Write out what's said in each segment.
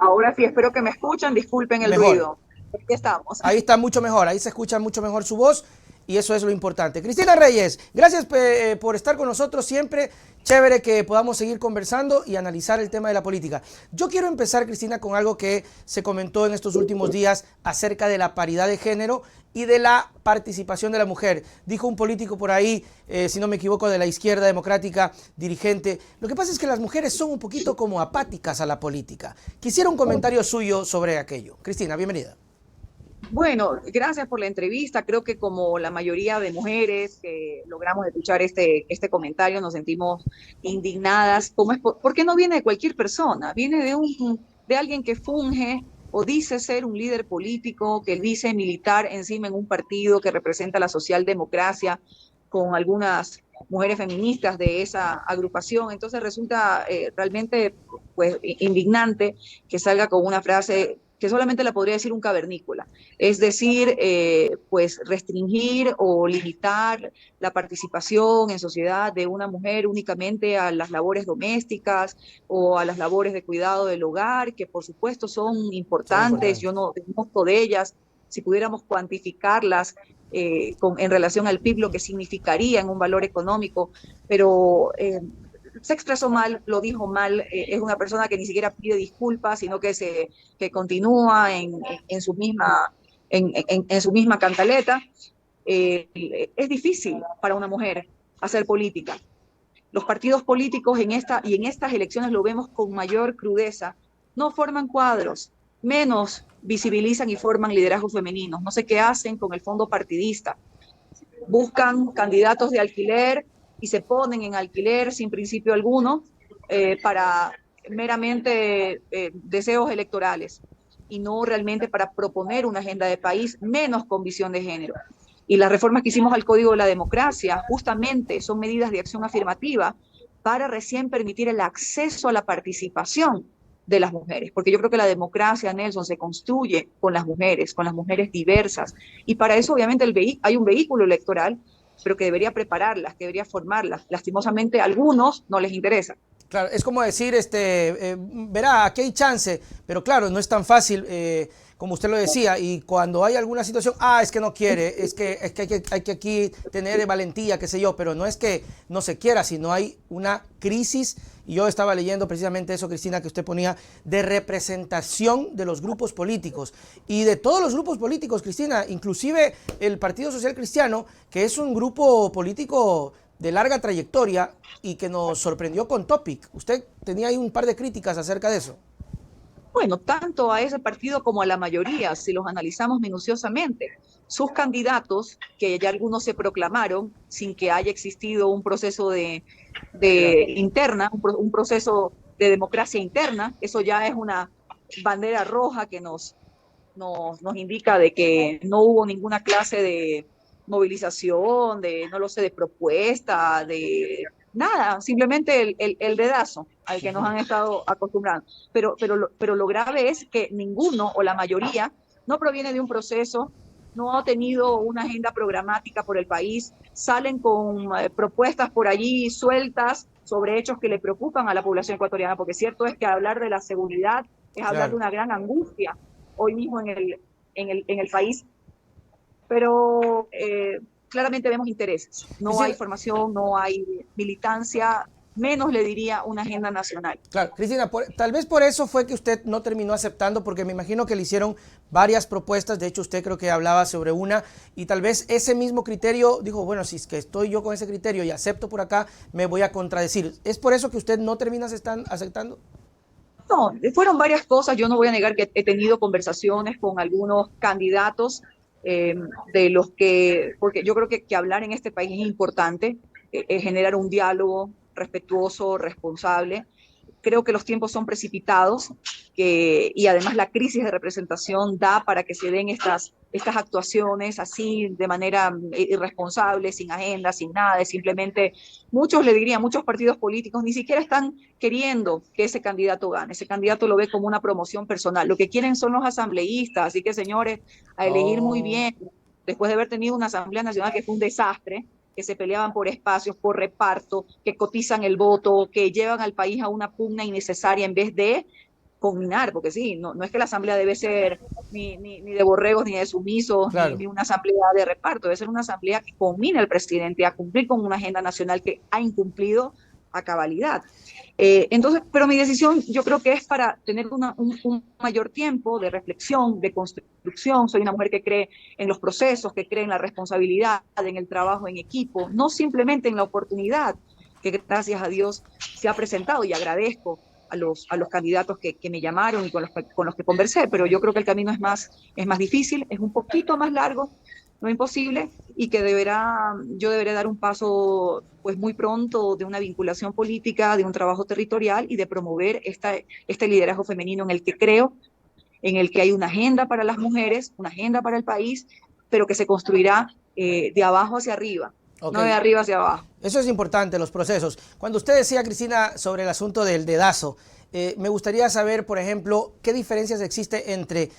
Ahora sí, espero que me escuchan, disculpen el Mejor. ruido. Aquí estamos. Ahí está mucho mejor, ahí se escucha mucho mejor su voz y eso es lo importante. Cristina Reyes, gracias por estar con nosotros siempre. Chévere que podamos seguir conversando y analizar el tema de la política. Yo quiero empezar, Cristina, con algo que se comentó en estos últimos días acerca de la paridad de género y de la participación de la mujer. Dijo un político por ahí, si no me equivoco, de la izquierda democrática, dirigente. Lo que pasa es que las mujeres son un poquito como apáticas a la política. Quisiera un comentario suyo sobre aquello. Cristina, bienvenida. Bueno, gracias por la entrevista. Creo que como la mayoría de mujeres que logramos escuchar este comentario, nos sentimos indignadas. ¿Por qué no viene de cualquier persona? Viene de alguien que funge o dice ser un líder político, que dice militar encima en un partido que representa la socialdemocracia, con algunas mujeres feministas de esa agrupación. Entonces resulta realmente pues, indignante que salga con una frase que solamente la podría decir un cavernícola, es decir, pues restringir o limitar la participación en sociedad de una mujer únicamente a las labores domésticas o a las labores de cuidado del hogar, que por supuesto son Son importantes, yo importantes. no conozco de ellas, si pudiéramos cuantificarlas en relación al PIB, lo que significaría en un valor económico, pero se expresó mal, lo dijo mal, es una persona que ni siquiera pide disculpas, sino que continúa en su en su misma cantaleta. Es difícil para una mujer hacer política. Los partidos políticos en estas elecciones lo vemos con mayor crudeza, no forman cuadros, menos visibilizan y forman liderazgos femeninos. No sé qué hacen con el fondo partidista. Buscan candidatos de alquiler y se ponen en alquiler sin principio alguno para meramente deseos electorales y no realmente para proponer una agenda de país, menos con visión de género. Y las reformas que hicimos al Código de la Democracia justamente son medidas de acción afirmativa para recién permitir el acceso a la participación de las mujeres, porque yo creo que la democracia, Nelson, se construye con las mujeres diversas, y para eso obviamente hay un vehículo electoral, pero que debería prepararlas, que debería formarlas. Lastimosamente a algunos no les interesa. Claro, es como decir, verá, aquí hay chance, pero claro, no es tan fácil como usted lo decía, y cuando hay alguna situación, es que no quiere, hay que aquí tener valentía, qué sé yo, pero no es que no se quiera, sino hay una crisis, y yo estaba leyendo precisamente eso, Cristina, que usted ponía, de representación de los grupos políticos, y de todos los grupos políticos, Cristina, inclusive el Partido Social Cristiano, que es un grupo político de larga trayectoria y que nos sorprendió con Topic. Usted tenía ahí un par de críticas acerca de eso. Bueno, tanto a ese partido como a la mayoría, si los analizamos minuciosamente, sus candidatos, que ya algunos se proclamaron sin que haya existido un proceso de interna, un proceso de democracia interna, eso ya es una bandera roja que nos indica de que no hubo ninguna clase de movilización, de, no lo sé, de propuesta, de nada, simplemente el dedazo al que nos han estado acostumbrando. Pero lo grave es que ninguno o la mayoría no proviene de un proceso, no ha tenido una agenda programática por el país, salen con propuestas por allí sueltas sobre hechos que le preocupan a la población ecuatoriana, porque cierto es que hablar de la seguridad es hablar de Claro. una gran angustia hoy mismo en el país, pero claramente vemos intereses. No hay Cristina, formación, no hay militancia, menos le diría una agenda nacional. claro, Cristina, tal vez por eso fue que usted no terminó aceptando, porque me imagino que le hicieron varias propuestas, de hecho usted creo que hablaba sobre una, y tal vez ese mismo criterio dijo, bueno, si es que estoy yo con ese criterio y acepto por acá, me voy a contradecir. ¿Es por eso que usted no termina aceptando? No, fueron varias cosas. Yo no voy a negar que he tenido conversaciones con algunos candidatos eh, de los porque yo creo que hablar en este país es importante, generar un diálogo respetuoso, responsable. Creo que los tiempos son precipitados y además la crisis de representación da para que se den estas actuaciones así de manera irresponsable, sin agenda, sin nada, es simplemente muchos le dirían, muchos partidos políticos ni siquiera están queriendo que ese candidato gane, ese candidato lo ve como una promoción personal, lo que quieren son los asambleístas, así que señores, a elegir muy Oh, bien, después de haber tenido una Asamblea Nacional que fue un desastre, que se peleaban por espacios, por reparto, que cotizan el voto, que llevan al país a una pugna innecesaria en vez de combinar, porque sí, no es que la asamblea debe ser ni de borregos, ni de sumisos, Claro. ni una asamblea de reparto, debe ser una asamblea que combine al presidente a cumplir con una agenda nacional que ha incumplido a cabalidad. Entonces, pero mi decisión yo creo que es para tener un mayor tiempo de reflexión, de construcción. Soy una mujer que cree en los procesos, que cree en la responsabilidad, en el trabajo en equipo, no simplemente en la oportunidad que gracias a Dios se ha presentado, y agradezco a los candidatos que me llamaron y con los que conversé, pero yo creo que el camino es más difícil, es un poquito más largo, no imposible, y que yo deberé dar un paso pues muy pronto de una vinculación política, de un trabajo territorial y de promover este liderazgo femenino en el que creo, en el que hay una agenda para las mujeres, una agenda para el país, pero que se construirá de abajo hacia arriba, no de Ok. arriba hacia abajo. Eso es importante, los procesos. Cuando usted decía, Cristina, sobre el asunto del dedazo, me gustaría saber, por ejemplo, qué diferencias existe entre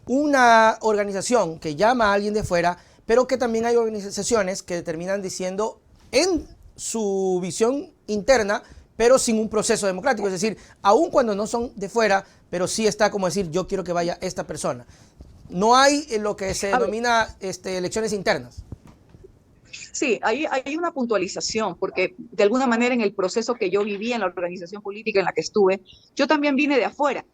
una organización que llama a alguien de fuera, pero que también hay organizaciones que terminan diciendo en su visión interna, pero sin un proceso democrático. Es decir, aun cuando no son de fuera, pero sí está como decir, yo quiero que vaya esta persona. No hay lo que se denomina elecciones internas. Sí, hay una puntualización, porque de alguna manera en el proceso que yo viví en la organización política en la que estuve, yo también vine de afuera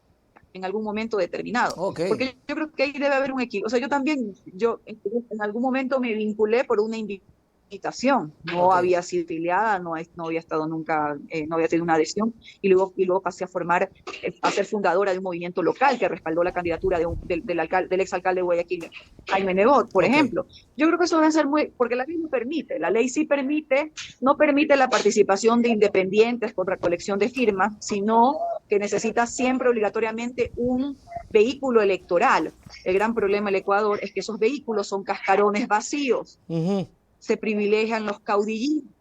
en algún momento determinado, Ok. porque yo creo que ahí debe haber un equilibrio. O sea, yo también, yo en algún momento me vinculé por una invitación, no Ok. había sido afiliada, no había estado nunca, no había tenido una adhesión, y luego pasé a formar, a ser fundadora de un movimiento local que respaldó la candidatura del exalcalde de Guayaquil, Jaime Nebot, por Ok. ejemplo. Yo creo que eso debe ser porque la ley no permite, la ley sí permite, no permite la participación de independientes con recolección de firmas, sino que necesita siempre obligatoriamente un vehículo electoral. El gran problema del Ecuador es que esos vehículos son cascarones vacíos. Ujú. Se privilegian los caudillismos.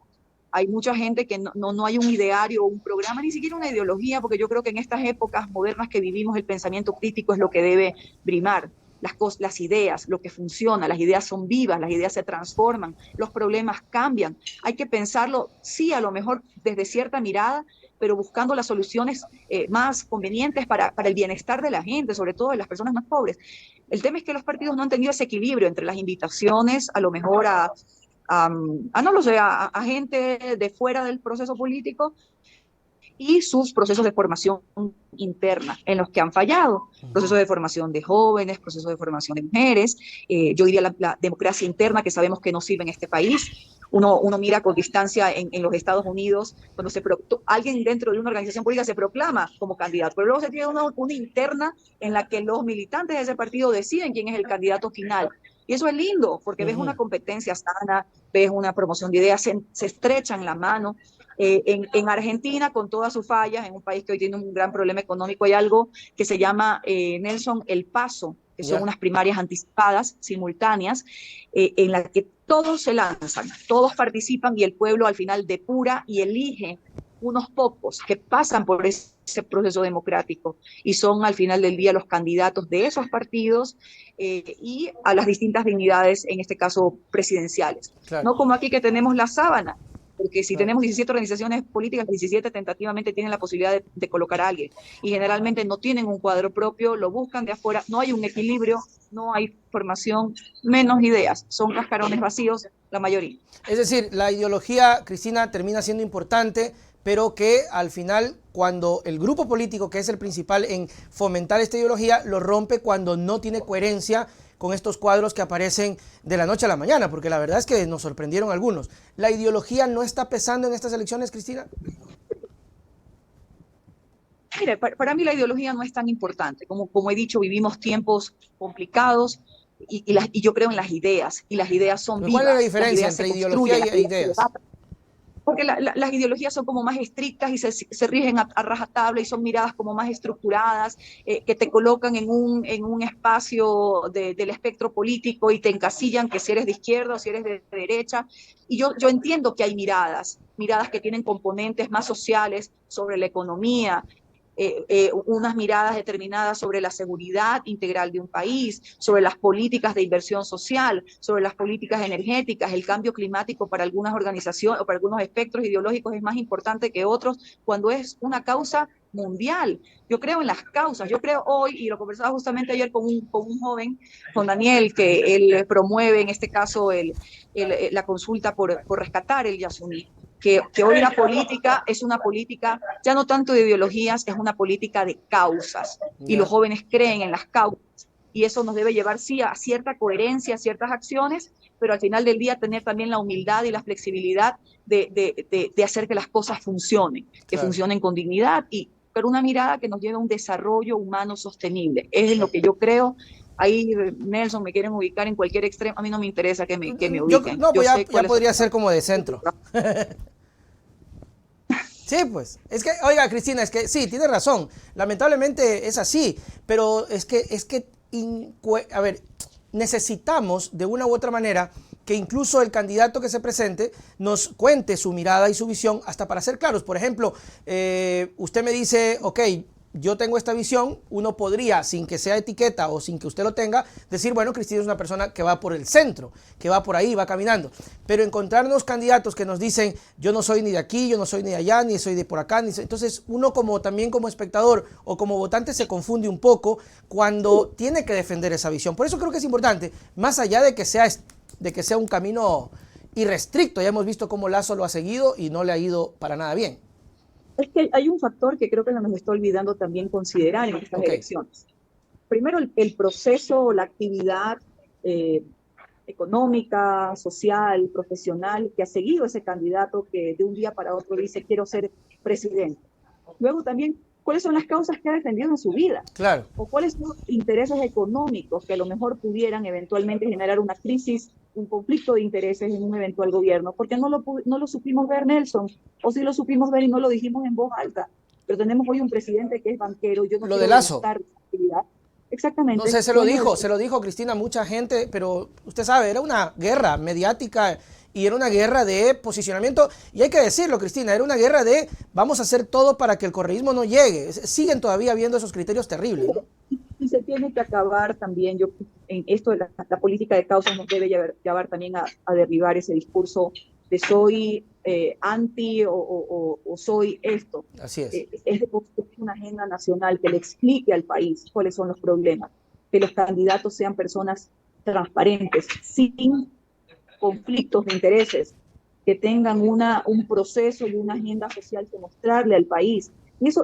Hay mucha gente que no hay un ideario, un programa, ni siquiera una ideología, porque yo creo que en estas épocas modernas que vivimos el pensamiento crítico es lo que debe primar. Las ideas, lo que funciona, las ideas son vivas, las ideas se transforman, los problemas cambian. Hay que pensarlo, sí, a lo mejor desde cierta mirada, pero buscando las soluciones más convenientes para el bienestar de la gente, sobre todo de las personas más pobres. El tema es que los partidos no han tenido ese equilibrio entre las invitaciones, a lo mejor no lo sé, a gente de fuera del proceso político y sus procesos de formación interna en los que han fallado. Procesos de formación de jóvenes, procesos de formación de mujeres, yo diría la democracia interna que sabemos que no sirve en este país. Uno mira con distancia en los Estados Unidos, cuando alguien dentro de una organización política se proclama como candidato, pero luego se tiene una interna en la que los militantes de ese partido deciden quién es el candidato final. Y eso es lindo, porque ves una competencia sana, ves una promoción de ideas, se estrechan la mano. En Argentina, con todas sus fallas, en un país que hoy tiene un gran problema económico, hay algo que se llama, Nelson, el paso, que son unas primarias anticipadas, simultáneas, en las que todos se lanzan, todos participan y el pueblo al final depura y elige unos pocos que pasan por ese proceso democrático y son al final del día los candidatos de esos partidos y a las distintas dignidades, en este caso presidenciales. Claro. No como aquí que tenemos la sábana, porque si Claro. tenemos 17 organizaciones políticas, 17 tentativamente tienen la posibilidad de colocar a alguien, y generalmente no tienen un cuadro propio, lo buscan de afuera, no hay un equilibrio, no hay formación, menos ideas, son cascarones vacíos la mayoría. Es decir, la ideología, Cristina, termina siendo importante, pero que al final, cuando el grupo político, que es el principal en fomentar esta ideología, lo rompe cuando no tiene coherencia con estos cuadros que aparecen de la noche a la mañana, porque la verdad es que nos sorprendieron algunos. ¿La ideología no está pesando en estas elecciones, Cristina? Mire, para mí la ideología no es tan importante. Como he dicho, vivimos tiempos complicados y yo creo en las ideas, y las ideas son ¿Cuál es la vivas, las diferencia ideas se entre ideología construyen, las e ideas se ideas? debatan. Porque las ideologías son como más estrictas y se rigen a rajatabla y son miradas como más estructuradas, que te colocan en un espacio del espectro político y te encasillan que si eres de izquierda o si eres de derecha. Y yo entiendo que hay miradas que tienen componentes más sociales sobre la economía, unas miradas determinadas sobre la seguridad integral de un país, sobre las políticas de inversión social, sobre las políticas energéticas. El cambio climático para algunas organizaciones o para algunos espectros ideológicos es más importante que otros cuando es una causa mundial. Yo creo en las causas, yo creo hoy, y lo conversaba justamente ayer con un joven, con Daniel, que él promueve en este caso la consulta por rescatar el Yasuní, que hoy la política es una política ya no tanto de ideologías, es una política de causas, y los jóvenes creen en las causas, y eso nos debe llevar sí a cierta coherencia, a ciertas acciones, pero al final del día tener también la humildad y la flexibilidad de hacer que las cosas funcionen, que Claro. funcionen con dignidad, y pero una mirada que nos lleve a un desarrollo humano sostenible. Es lo que yo creo. Ahí, Nelson, me quieren ubicar en cualquier extremo. A mí no me interesa que me ubiquen. No, Yo pues sé ya podría son... ser como de centro. Sí, pues, es que, oiga, Cristina, es que sí, tiene razón, lamentablemente es así, pero a ver, necesitamos de una u otra manera que incluso el candidato que se presente nos cuente su mirada y su visión hasta para ser claros. Por ejemplo, usted me dice, ok, yo tengo esta visión, uno podría, sin que sea etiqueta o sin que usted lo tenga, decir, bueno, Cristina es una persona que va por el centro, que va por ahí, va caminando. Pero encontrarnos candidatos que nos dicen, yo no soy ni de aquí, yo no soy ni de allá, ni soy de por acá, entonces uno también como espectador o como votante se confunde un poco cuando tiene que defender esa visión. Por eso creo que es importante, más allá de que sea un camino irrestricto, ya hemos visto cómo Lazo lo ha seguido y no le ha ido para nada bien. Es que hay un factor que creo que nos está olvidando también considerar en estas elecciones. Primero, el proceso, la actividad económica, social, profesional que ha seguido ese candidato que de un día para otro dice quiero ser presidente. Luego también, ¿cuáles son las causas que ha defendido en su vida? Claro. O cuáles son los intereses económicos que a lo mejor pudieran eventualmente generar una crisis, un conflicto de intereses en un eventual gobierno, porque no lo supimos ver, Nelson, o sí lo supimos ver y no lo dijimos en voz alta, pero tenemos hoy un presidente que es banquero, yo no Lo de quiero Lazo. actividad. Exactamente. No sé, se lo dijo Cristina a mucha gente, pero usted sabe, era una guerra mediática y era una guerra de posicionamiento, y hay que decirlo, Cristina, era una guerra de vamos a hacer todo para que el correísmo no llegue. Siguen todavía habiendo esos criterios terribles, ¿no? Y se tiene que acabar también, yo en esto de la política de causas nos debe llevar también a derribar ese discurso de soy anti o soy esto. Así es. Es de construir una agenda nacional que le explique al país cuáles son los problemas, que los candidatos sean personas transparentes, sin conflictos de intereses, que tengan un proceso y una agenda social que mostrarle al país.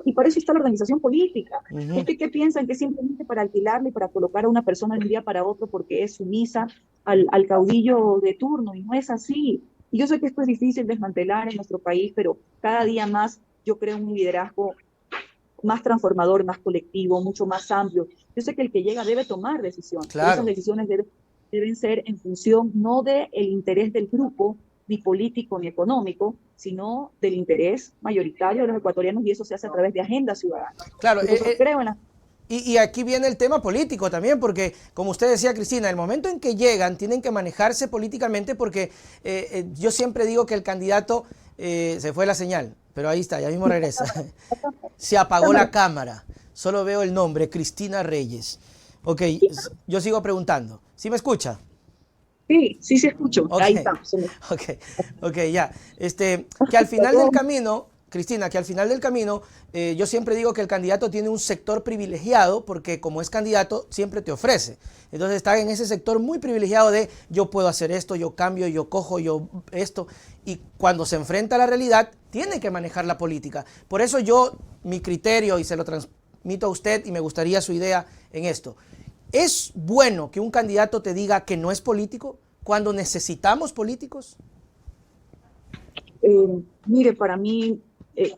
Y para eso está la organización política. Es que piensan que simplemente para alquilarle, para colocar a una persona de un día para otro porque es sumisa al caudillo de turno, y no es así. Y yo sé que esto es difícil desmantelar en nuestro país, pero cada día más yo creo un liderazgo más transformador, más colectivo, mucho más amplio. Yo sé que el que llega debe tomar decisiones, claro. pero esas decisiones deben ser en función no del interés del grupo, ni político ni económico, sino del interés mayoritario de los ecuatorianos, y eso se hace a través de agendas ciudadanas. Claro, creo en la... Y aquí viene el tema político también, porque como usted decía, Cristina, el momento en que llegan tienen que manejarse políticamente, porque yo siempre digo que el candidato, se fue la señal, pero ahí está, ya mismo regresa, se apagó la cámara, solo veo el nombre, Cristina Reyes. Ok, yo sigo preguntando, ¿sí me escucha? Sí, sí, sí escucho, Okay. Ahí está. Ok, ya, que al final del camino... Cristina, que al final del camino, yo siempre digo que el candidato tiene un sector privilegiado porque como es candidato siempre te ofrece. Entonces está en ese sector muy privilegiado de yo puedo hacer esto, yo cambio, yo cojo, yo esto. Y cuando se enfrenta a la realidad, tiene que manejar la política. Por eso mi criterio, y se lo transmito a usted y me gustaría su idea en esto. ¿Es bueno que un candidato te diga que no es político cuando necesitamos políticos? Mire, para mí...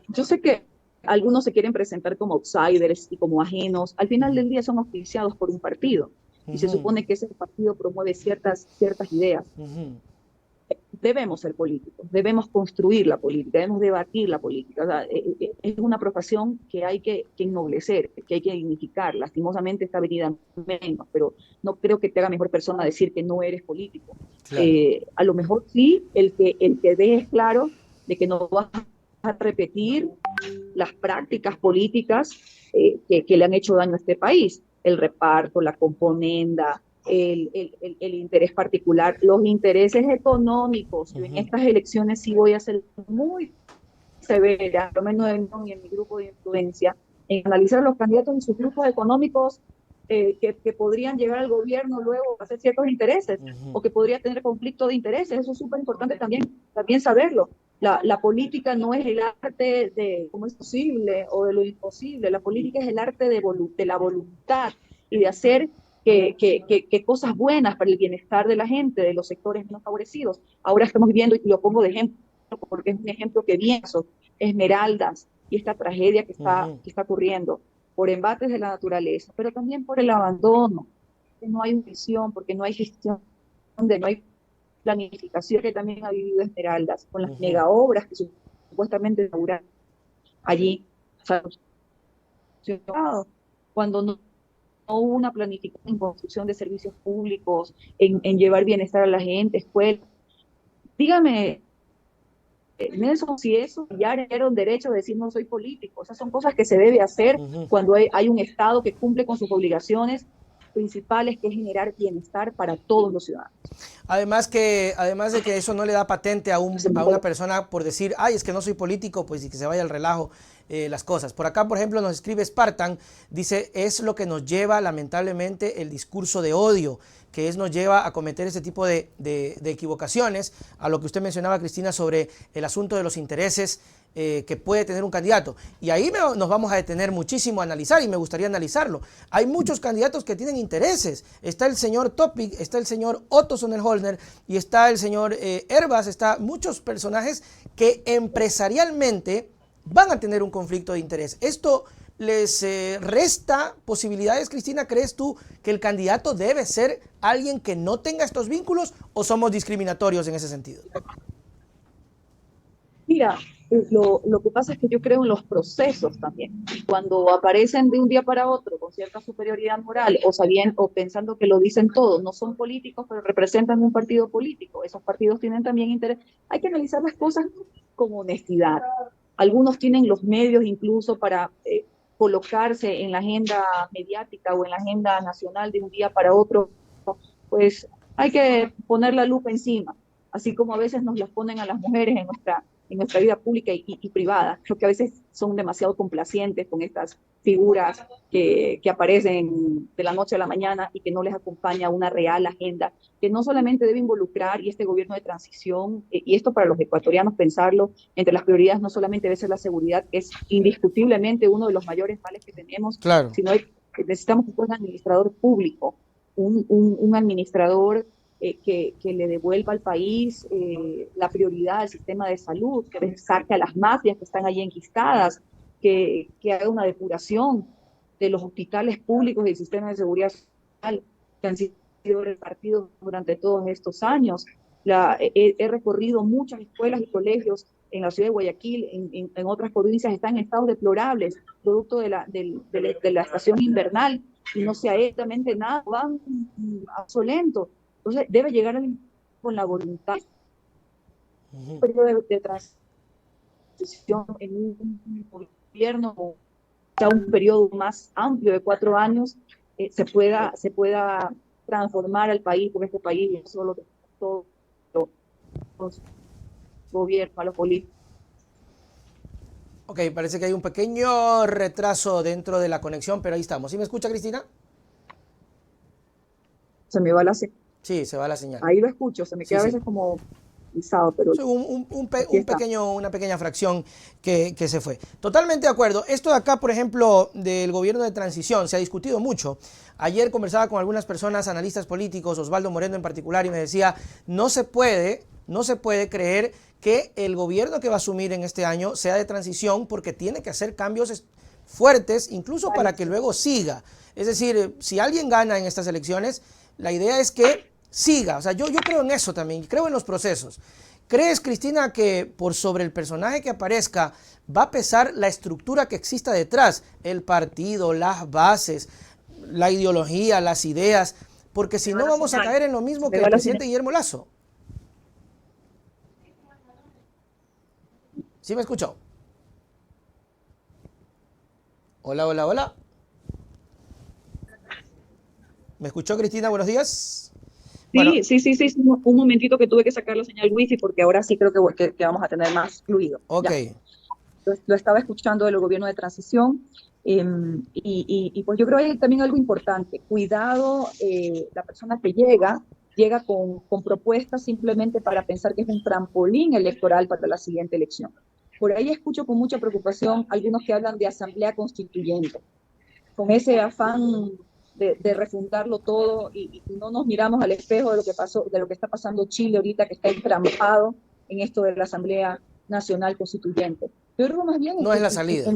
yo sé que algunos se quieren presentar como outsiders y como ajenos. Al final del día son auspiciados por un partido y se supone que ese partido promueve ciertas ideas. Debemos ser políticos, debemos construir la política, debemos debatir la política. O sea, es una profesión que hay que ennoblecer, que hay que dignificar. Lastimosamente está venida menos, pero no creo que te haga mejor persona decir que no eres político. Claro. A lo mejor sí, el que dejes claro de que no vas a a repetir las prácticas políticas que le han hecho daño a este país. El reparto, la componenda, el interés particular, los intereses económicos. Yo en estas elecciones sí voy a ser muy severa, por lo menos en mi grupo de influencia, en analizar a los candidatos y sus grupos económicos que podrían llegar al gobierno luego a hacer ciertos intereses o que podría tener conflicto de intereses. Eso es súper importante también saberlo. La política no es el arte de cómo es posible o de lo imposible. La política es el arte de la voluntad y de hacer que cosas buenas para el bienestar de la gente, de los sectores menos favorecidos. Ahora estamos viviendo, y lo pongo de ejemplo, porque es un ejemplo que pienso, Esmeraldas y esta tragedia que está ocurriendo por embates de la naturaleza, pero también por el abandono, que no hay visión, porque no hay gestión, no hay planificación, que también ha vivido Esmeraldas, con las mega obras que supuestamente inauguran allí, cuando no hubo una planificación en construcción de servicios públicos, en llevar bienestar a la gente, escuelas. Dígame, Nelson, si eso ya era un derecho de decir no soy político. Esas son cosas que se debe hacer cuando hay un Estado que cumple con sus obligaciones principales, que es generar bienestar para todos los ciudadanos. Además de que eso no le da patente a una persona por decir, ay, es que no soy político, pues y que se vaya al relajo las cosas. Por acá, por ejemplo, nos escribe Spartan, dice, es lo que nos lleva lamentablemente el discurso de odio, que nos lleva a cometer ese tipo de equivocaciones, a lo que usted mencionaba, Cristina, sobre el asunto de los intereses que puede tener un candidato. Y ahí nos vamos a detener muchísimo a analizar, y me gustaría analizarlo. Hay muchos candidatos que tienen intereses. Está el señor Topic, está el señor Otto Sonnenholner y está el señor Herbas, está muchos personajes que empresarialmente van a tener un conflicto de interés. Esto les resta posibilidades, Cristina. ¿Crees tú que el candidato debe ser alguien que no tenga estos vínculos o somos discriminatorios en ese sentido? Mira, lo que pasa es que yo creo en los procesos también. Cuando aparecen de un día para otro con cierta superioridad moral o pensando que lo dicen todos, no son políticos, pero representan un partido político. Esos partidos tienen también interés. Hay que analizar las cosas con honestidad. Algunos tienen los medios incluso para colocarse en la agenda mediática o en la agenda nacional de un día para otro. Pues hay que poner la lupa encima, así como a veces nos las ponen a las mujeres en nuestra vida pública y privada. Creo que a veces son demasiado complacientes con estas figuras que aparecen de la noche a la mañana y que no les acompaña una real agenda, que no solamente debe involucrar, y este gobierno de transición, y esto para los ecuatorianos pensarlo, entre las prioridades no solamente debe ser la seguridad, que es indiscutiblemente uno de los mayores males que tenemos, claro, sino necesitamos un administrador público, un administrador que le devuelva al país la prioridad al sistema de salud, que saque a las mafias que están allí enquistadas, que haga una depuración de los hospitales públicos y el sistema de seguridad social que han sido repartidos durante todos estos años. He recorrido muchas escuelas y colegios en la ciudad de Guayaquil, en otras provincias están en estados deplorables, producto de la estación invernal, y no se ha hecho nada, van lento. Entonces debe llegar con la voluntad, un periodo de transición en un gobierno, o sea, un periodo más amplio de 4 años, se pueda transformar al país, porque este país no solo todos los gobiernos, a los políticos. Ok, parece que hay un pequeño retraso dentro de la conexión, pero ahí estamos. ¿Sí me escucha, Cristina? Se me va la señal. Sí, se va la señal. Ahí lo escucho, se me queda a veces como pisado, pero sí, una pequeña fracción que se fue. Totalmente de acuerdo. Esto de acá, por ejemplo, del gobierno de transición, se ha discutido mucho. Ayer conversaba con algunas personas, analistas políticos, Osvaldo Moreno en particular, y me decía, no se puede creer que el gobierno que va a asumir en este año sea de transición, porque tiene que hacer cambios fuertes, incluso para que luego siga. Es decir, si alguien gana en estas elecciones, la idea es que siga. O sea, yo creo en eso también, creo en los procesos. ¿Crees, Cristina, que por sobre el personaje que aparezca va a pesar la estructura que exista detrás? El partido, las bases, la ideología, las ideas, porque si no vamos a caer en lo mismo que el presidente Guillermo Lasso. ¿Sí me escuchó? Hola, hola, hola. ¿Me escuchó, Cristina? Buenos días. Bueno, Sí, un momentito que tuve que sacar la señal wifi porque ahora sí creo que vamos a tener más fluido. ok. Ya, lo estaba escuchando del gobierno de transición pues yo creo que hay también algo importante, cuidado, la persona que llega con propuestas simplemente para pensar que es un trampolín electoral para la siguiente elección. Por ahí escucho con mucha preocupación algunos que hablan de asamblea constituyente, con ese afán de refundarlo todo y no nos miramos al espejo de lo que pasó, de lo que está pasando Chile ahorita, que está entrampado en esto de la Asamblea Nacional Constituyente. Yo creo más bien No es la salida.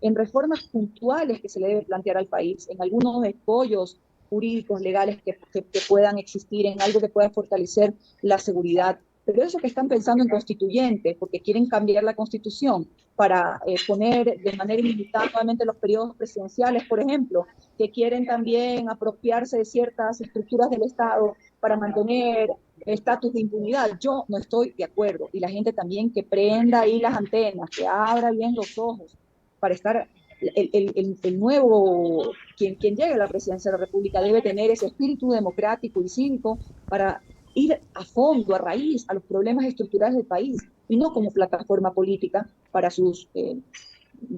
en reformas puntuales que se le debe plantear al país, en algunos escollos jurídicos, legales que puedan existir, en algo que pueda fortalecer la seguridad. Pero eso que están pensando en constituyente, porque quieren cambiar la constitución para poner de manera ilimitada nuevamente los periodos presidenciales, por ejemplo, que quieren también apropiarse de ciertas estructuras del Estado para mantener estatus de impunidad. Yo no estoy de acuerdo. Y la gente también que prenda ahí las antenas, que abra bien los ojos para estar el nuevo, quien llegue a la presidencia de la República debe tener ese espíritu democrático y cívico para ir a fondo, a raíz, a los problemas estructurales del país y no como plataforma política para sus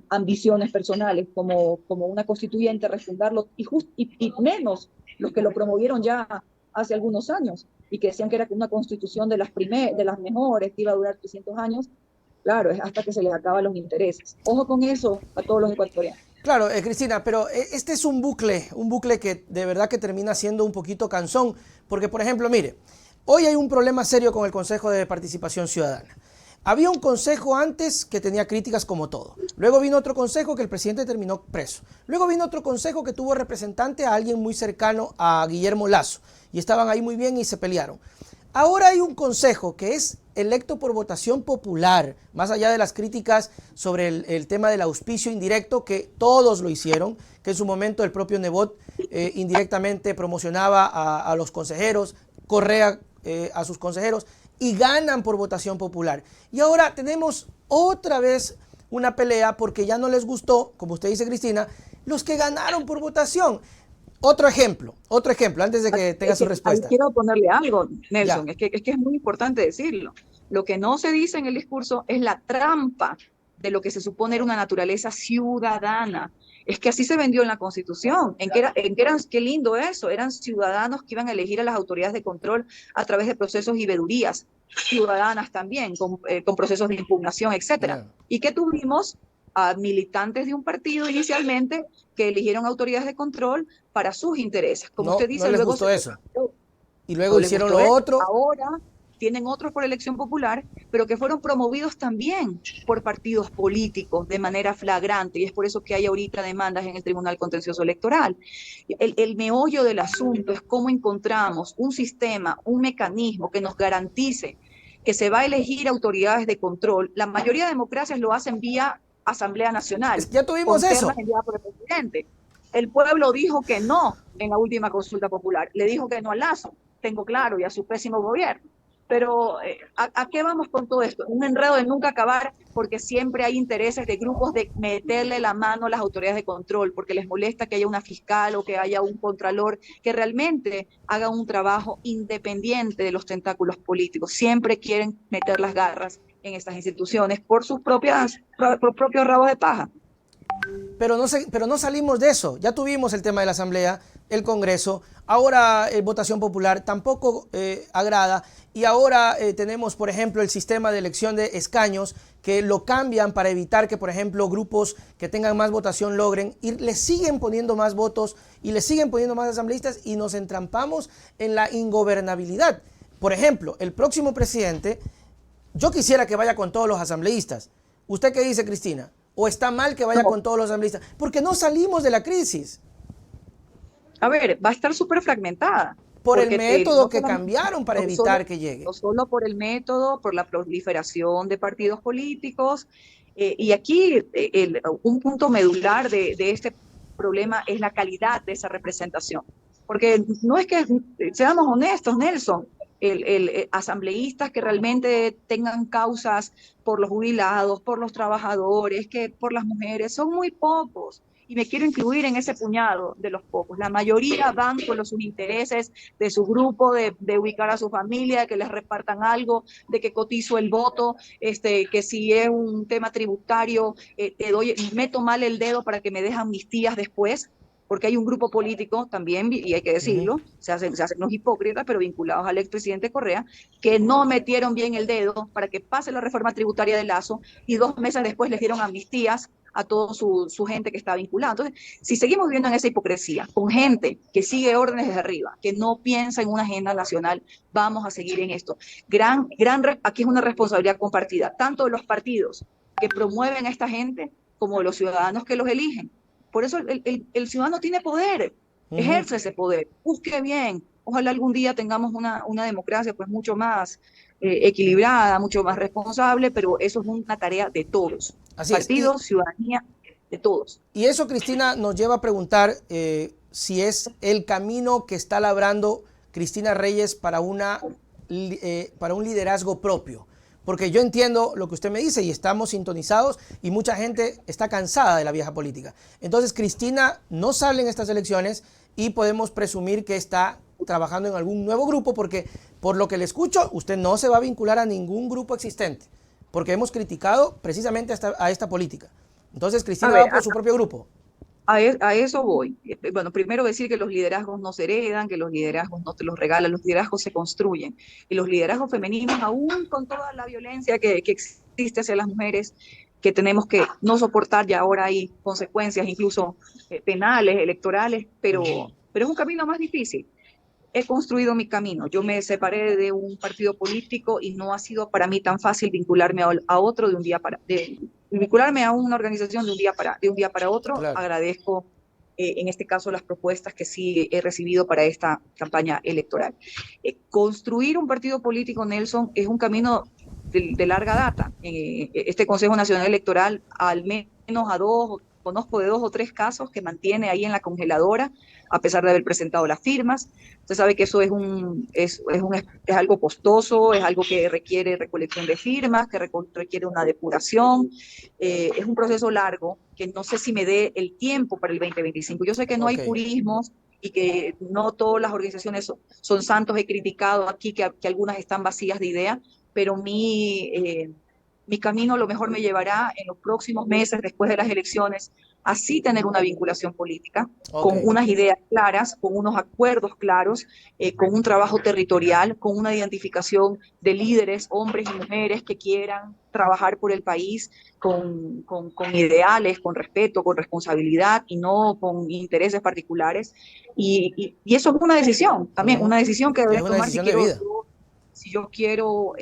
ambiciones personales, como una constituyente, refundarlo y menos los que lo promovieron ya hace algunos años y que decían que era una constitución de las mejores, que iba a durar 300 años. Claro, es hasta que se les acaban los intereses. Ojo con eso a todos los ecuatorianos. Claro, Cristina, pero este es un bucle que de verdad que termina siendo un poquito cansón, porque por ejemplo, mire, hoy hay un problema serio con el Consejo de Participación Ciudadana. Había un consejo antes que tenía críticas como todo. Luego vino otro consejo que el presidente terminó preso. Luego vino otro consejo que tuvo representante a alguien muy cercano a Guillermo Lasso. Y estaban ahí muy bien y se pelearon. Ahora hay un consejo que es electo por votación popular, más allá de las críticas sobre el tema del auspicio indirecto, que todos lo hicieron, que en su momento el propio Nebot indirectamente promocionaba a los consejeros, Correa a sus consejeros, y ganan por votación popular. Y ahora tenemos otra vez una pelea porque ya no les gustó, como usted dice, Cristina, los que ganaron por votación. Otro ejemplo, antes de que tenga su Ahí respuesta. quiero ponerle algo, Ya. Nelson, es que es muy importante decirlo. Lo que no se dice en el discurso es la trampa de lo que se supone era una naturaleza ciudadana. Es que así se vendió en la Constitución, qué lindo eso, eran ciudadanos que iban a elegir a las autoridades de control a través de procesos y vedurías, ciudadanas también, con procesos de impugnación, etcétera. Yeah. ¿Y qué tuvimos? A militantes de un partido inicialmente que eligieron autoridades de control para sus intereses. Como No, usted no dice, les luego gustó se eso. corrigió. Y luego No les hicieron gustó lo eso. otro. Ahora tienen otros por elección popular, pero que fueron promovidos también por partidos políticos de manera flagrante, y es por eso que hay ahorita demandas en el Tribunal Contencioso Electoral. El meollo del asunto es cómo encontramos un sistema, un mecanismo que nos garantice que se va a elegir autoridades de control. La mayoría de democracias lo hacen vía Asamblea Es Nacional, que ya tuvimos con ternas eso. enviadas por el presidente. El pueblo dijo que no en la última consulta popular, le dijo que no a Lasso, tengo claro, y a su pésimo gobierno. Pero ¿a qué vamos con todo esto? Un enredo de nunca acabar, porque siempre hay intereses de grupos de meterle la mano a las autoridades de control, porque les molesta que haya una fiscal o que haya un contralor que realmente haga un trabajo independiente de los tentáculos políticos. Siempre quieren meter las garras en estas instituciones por sus propios rabos de paja. Pero no salimos de eso. Ya tuvimos el tema de la Asamblea, el Congreso, ahora votación popular tampoco agrada y ahora tenemos, por ejemplo, el sistema de elección de escaños que lo cambian para evitar que, por ejemplo, grupos que tengan más votación logren y le siguen poniendo más votos y le siguen poniendo más asambleístas y nos entrampamos en la ingobernabilidad. Por ejemplo, el próximo presidente, yo quisiera que vaya con todos los asambleístas. ¿Usted qué dice, Cristina? ¿O está mal que vaya No. con todos los asambleístas? Porque no salimos de la crisis. A ver, va a estar súper fragmentada. Por el Porque método no que solamente, cambiaron para evitar que llegue. no solo por el método, por la proliferación de partidos políticos, y aquí un punto medular de este problema es la calidad de esa representación. Porque no es que, seamos honestos, Nelson, asambleístas que realmente tengan causas por los jubilados, por los trabajadores, que por las mujeres, son muy pocos. Y me quiero incluir en ese puñado de los pocos. La mayoría van con los intereses de su grupo, de ubicar a su familia, de que les repartan algo, de que cotizo el voto, que si es un tema tributario, meto mal el dedo para que me dejen amnistías después, porque hay un grupo político también, y hay que decirlo, se hacen los hipócritas, pero vinculados al expresidente Correa, que no metieron bien el dedo para que pase la reforma tributaria de Lazo, y 2 meses después les dieron amnistías a toda su gente que está vinculada. Entonces, si seguimos viviendo en esa hipocresía, con gente que sigue órdenes desde arriba, que no piensa en una agenda nacional, vamos a seguir en esto. Aquí es una responsabilidad compartida, tanto de los partidos que promueven a esta gente, como de los ciudadanos que los eligen. Por eso el ciudadano tiene poder, ejerce ese poder, busque bien. Ojalá algún día tengamos una democracia pues mucho más equilibrada, mucho más responsable, pero eso es una tarea de todos. Así Partidos, ciudadanía, de todos. Y eso, Cristina, nos lleva a preguntar si es el camino que está labrando Cristina Reyes para un liderazgo propio. Porque yo entiendo lo que usted me dice y estamos sintonizados y mucha gente está cansada de la vieja política. Entonces, Cristina no sale en estas elecciones y podemos presumir que está trabajando en algún nuevo grupo, porque por lo que le escucho, usted no se va a vincular a ningún grupo existente, porque hemos criticado precisamente a esta política. Entonces, Cristina va por su propio grupo. A eso voy. Bueno, primero decir que los liderazgos no se heredan, que los liderazgos no te los regalan, los liderazgos se construyen. Y los liderazgos femeninos, aún con toda la violencia que existe hacia las mujeres, que tenemos que no soportar, ya ahora hay consecuencias incluso penales, electorales, pero es un camino más difícil. He construido mi camino. Yo me separé de un partido político y no ha sido para mí tan fácil vincularme a otro de un día vincularme a una organización de un día para otro. Claro. Agradezco en este caso las propuestas que sí he recibido para esta campaña electoral. Construir un partido político, Nelson, es un camino de larga data. Este Consejo Nacional Electoral, al menos conozco de 2 o 3 casos que mantiene ahí en la congeladora, a pesar de haber presentado las firmas. Usted sabe que eso es algo costoso, es algo que requiere recolección de firmas, que requiere una depuración. Es un proceso largo que no sé si me dé el tiempo para el 2025. Yo sé que no hay purismos y que no todas las organizaciones son santos. He criticado aquí que algunas están vacías de idea, pero mi camino a lo mejor me llevará en los próximos meses, después de las elecciones, así tener una vinculación política, con unas ideas claras, con unos acuerdos claros, con un trabajo territorial, con una identificación de líderes, hombres y mujeres que quieran trabajar por el país con ideales, con respeto, con responsabilidad y no con intereses particulares. Y eso es una decisión, también una decisión que debe tomar si yo quiero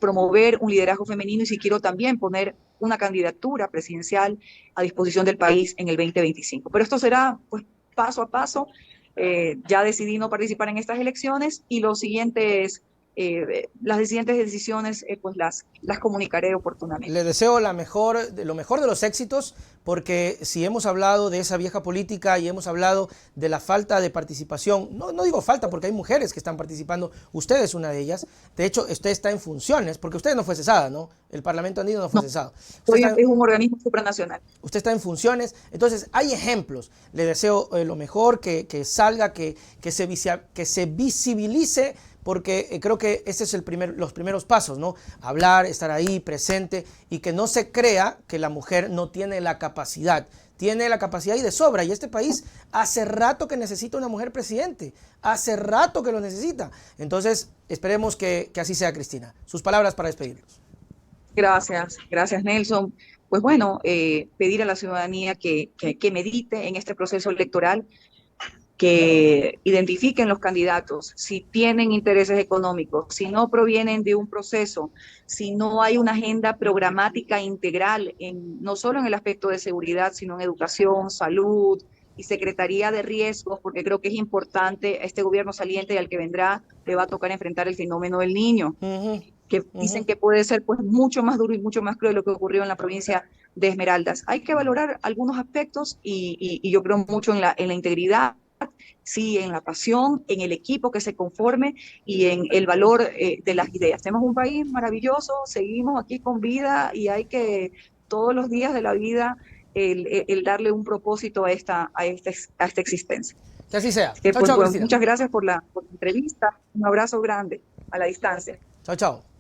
promover un liderazgo femenino y si quiero también poner una candidatura presidencial a disposición del país en el 2025. Pero esto será pues paso a paso. Ya decidí no participar en estas elecciones y las siguientes decisiones pues las comunicaré oportunamente. Le deseo lo mejor de los éxitos, porque si hemos hablado de esa vieja política y hemos hablado de la falta de participación, no digo falta porque hay mujeres que están participando, usted es una de ellas. De hecho, usted está en funciones, porque usted no fue cesada, ¿no? El Parlamento Andino no fue cesado. Es un organismo supranacional. Usted está en funciones, entonces hay ejemplos. Le deseo lo mejor, que salga, que se visibilice, porque creo que ese es los primeros pasos, ¿no? Hablar, estar ahí, presente, y que no se crea que la mujer no tiene la capacidad. Tiene la capacidad y de sobra, y este país hace rato que necesita una mujer presidente, hace rato que lo necesita. Entonces, esperemos que así sea, Cristina. Sus palabras para despedirlos. Gracias Nelson. Pues bueno, pedir a la ciudadanía que medite en este proceso electoral, que identifiquen los candidatos, si tienen intereses económicos, si no provienen de un proceso, si no hay una agenda programática integral, no solo en el aspecto de seguridad, sino en educación, salud y secretaría de riesgos, porque creo que es importante a este gobierno saliente y al que vendrá, le va a tocar enfrentar el fenómeno del niño, que dicen que puede ser pues mucho más duro y mucho más cruel de lo que ocurrió en la provincia de Esmeraldas. Hay que valorar algunos aspectos y yo creo mucho en la integridad sí en la pasión, en el equipo que se conforme y en el valor de las ideas. Tenemos un país maravilloso, seguimos aquí con vida y hay que todos los días de la vida el darle un propósito a esta existencia. Que así sea. Así que, Chao, pues, chao, bueno, Cristina. muchas gracias por la entrevista. Un abrazo grande a la distancia. Chao, chao.